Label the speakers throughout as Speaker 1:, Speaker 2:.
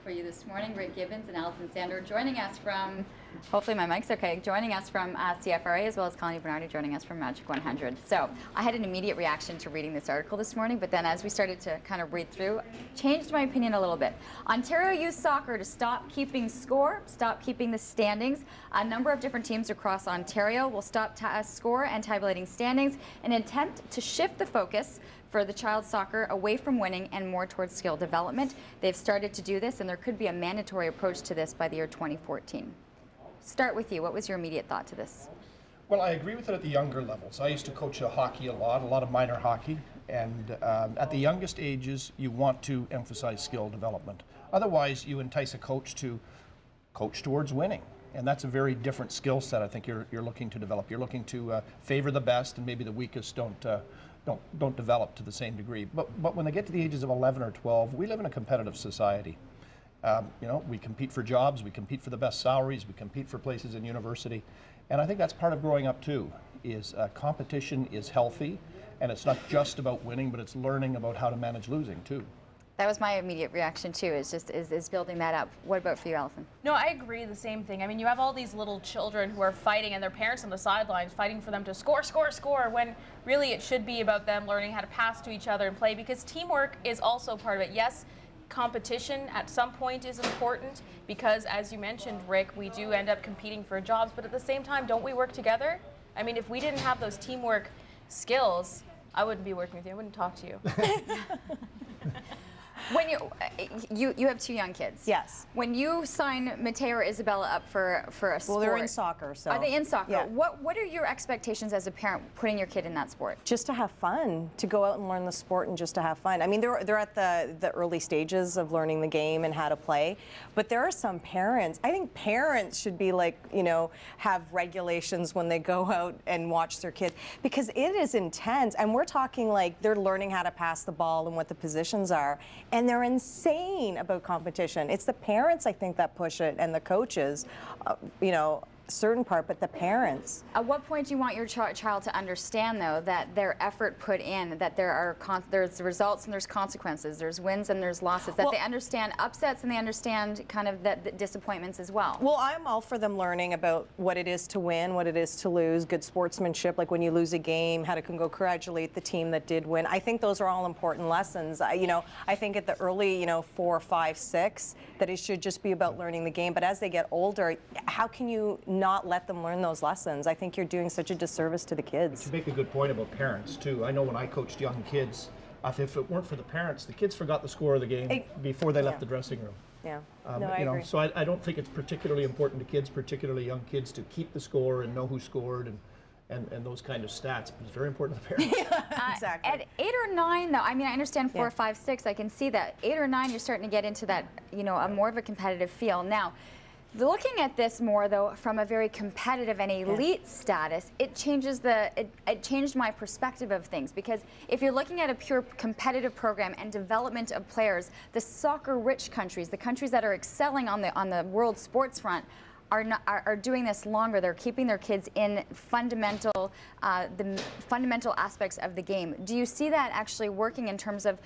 Speaker 1: for you this morning. Rick Gibbons and Alison Sandor joining us from, hopefully my mic's okay, joining us from CFRA, as well as Connie Bernardi joining us from Majic 100. So I had an immediate reaction to reading this article this morning, but then as we started to kind of read through, changed my opinion a little bit. Ontario used soccer to stop keeping score, stop keeping the standings. A number of different teams across Ontario will stop score and tabulating standings in an attempt to shift the focus for the child soccer away from winning and more towards skill development. They've started to do this, and there could be a mandatory approach to this by the year 2014. Start with you. What was your immediate thought to this?
Speaker 2: Well, I agree with it at the younger levels. I used to coach hockey a lot of minor hockey, and at the youngest ages, you want to emphasize skill development. Otherwise, you entice a coach to coach towards winning. And that's a very different skill set I think you're looking to develop. You're looking to favor the best, and maybe the weakest don't develop to the same degree. But when they get to the ages of 11 or 12, we live in a competitive society. You know, we compete for jobs, we compete for the best salaries, we compete for places in university. And I think that's part of growing up too, is competition is healthy, and it's not just about winning, but it's learning about how to manage losing too.
Speaker 1: That was my immediate reaction too, is building that up. What about for you, Alison?
Speaker 3: No, I agree, the same thing. I mean, you have all these little children who are fighting, and their parents on the sidelines fighting for them to score, score, score, when really it should be about them learning how to pass to each other and play, because teamwork is also part of it. Yes, competition at some point is important, because as you mentioned, Rick, we do end up competing for jobs, but at the same time, don't we work together? I mean, if we didn't have those teamwork skills, I wouldn't be working with you, I wouldn't talk to you.
Speaker 1: When you have two young kids.
Speaker 4: Yes.
Speaker 1: When you sign Mateo or Isabella up for a sport.
Speaker 4: Well, they're in soccer, so.
Speaker 1: Are they in soccer?
Speaker 4: Yeah.
Speaker 1: What are your expectations as a parent putting your kid in that sport?
Speaker 4: Just to have fun, to go out and learn the sport and just to have fun. I mean, they're at the early stages of learning the game and how to play, but there are some parents, I think parents should be like, you know, have regulations when they go out and watch their kids, because it is intense, and we're talking like they're learning how to pass the ball and what the positions are. And they're insane about competition. It's the parents, I think, that push it, and the coaches, you know, certain part, but the parents.
Speaker 1: At what point do you want your child to understand, though, that their effort put in, that there's results and there's consequences, there's wins and there's losses, that they understand upsets and they understand kind of the disappointments as well?
Speaker 4: Well, I'm all for them learning about what it is to win, what it is to lose, good sportsmanship, like when you lose a game, how to congratulate the team that did win. I think those are all important lessons. You know, I think at the early, you know, 4, 5, 6, that it should just be about learning the game. But as they get older, how can you not let them learn those lessons? I think you're doing such a disservice to the kids.
Speaker 2: You make a good point about parents too. I know when I coached young kids, if it weren't for the parents, the kids forgot the score of the game before they left the dressing room.
Speaker 4: Yeah,
Speaker 2: no, I agree. So I don't think it's particularly important to kids, particularly young kids, to keep the score and know who scored and those kind of stats, but it's very important to the parents.
Speaker 4: Exactly.
Speaker 1: At 8 or 9, though, I mean, I understand 4, 5, 6, I can see that. 8 or 9, you're starting to get into that, you know, a more of a competitive feel. Now, looking at this more, though, from a very competitive and elite status, it changes it changed my perspective of things, because if you're looking at a pure competitive program and development of players, the soccer-rich countries, the countries that are excelling on the world sports front, are doing this longer. They're keeping their kids in the fundamental aspects of the game. Do you see that actually working in terms of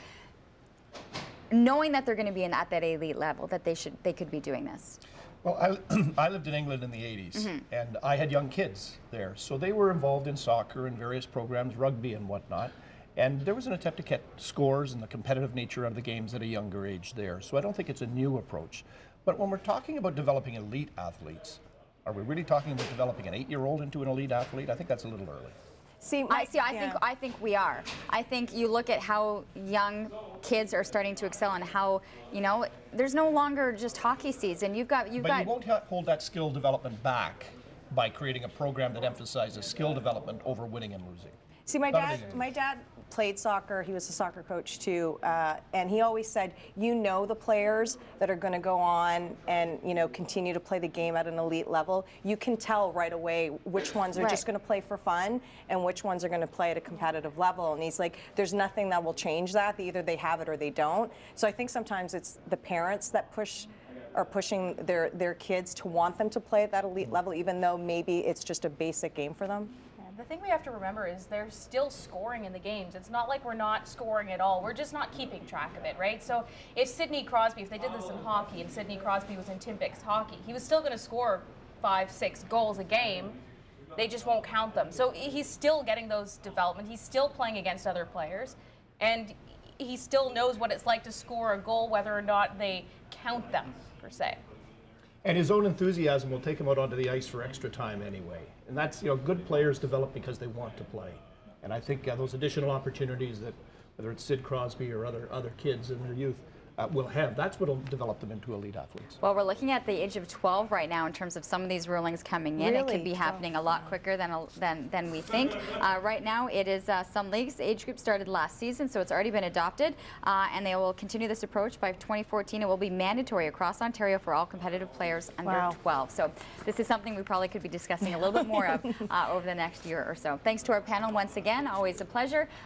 Speaker 1: knowing that they're going to be at that elite level, that they could be doing this?
Speaker 2: Well, I lived in England in the 80s, and I had young kids there. So they were involved in soccer and various programs, rugby and whatnot. And there was an attempt to get scores and the competitive nature of the games at a younger age there. So I don't think it's a new approach. But when we're talking about developing elite athletes, are we really talking about developing an 8-year-old into an elite athlete? I think that's a little early.
Speaker 1: I think we are. I think you look at how young kids are starting to excel and how, you know, there's no longer just hockey season. You won't
Speaker 2: hold that skill development back by creating a program that emphasizes skill development over winning and losing.
Speaker 4: See, my dad played soccer. He was a soccer coach too, and he always said, you know, the players that are going to go on and, you know, continue to play the game at an elite level. You can tell right away which ones are just going to play for fun and which ones are going to play at a competitive level. And he's like, there's nothing that will change that. Either they have it or they don't. So I think sometimes it's the parents that are pushing their kids to want them to play at that elite level, even though maybe it's just a basic game for them.
Speaker 3: The thing we have to remember is they're still scoring in the games. It's not like we're not scoring at all. We're just not keeping track of it, right? So if Sidney Crosby, if they did this in hockey and Sidney Crosby was in Tim Bick's hockey, he was still going to score 5, 6 goals a game. They just won't count them. So he's still getting those development. He's still playing against other players. And he still knows what it's like to score a goal, whether or not they count them, per se.
Speaker 2: And his own enthusiasm will take him out onto the ice for extra time anyway. And that's, good players develop because they want to play. And I think those additional opportunities that, whether it's Sid Crosby or other kids in their youth, will have, that's what will develop them into elite athletes.
Speaker 1: Well, we're looking at the age of 12 right now in terms of some of these rulings coming in. It
Speaker 4: Really?
Speaker 1: could be happening a lot quicker than we think. Right now, it is some leagues. The age group started last season, so it's already been adopted, and they will continue this approach by 2014. It will be mandatory across Ontario for all competitive players under
Speaker 4: Wow.
Speaker 1: 12. So this is something we probably could be discussing a little bit more of over the next year or so. Thanks to our panel once again. Always a pleasure.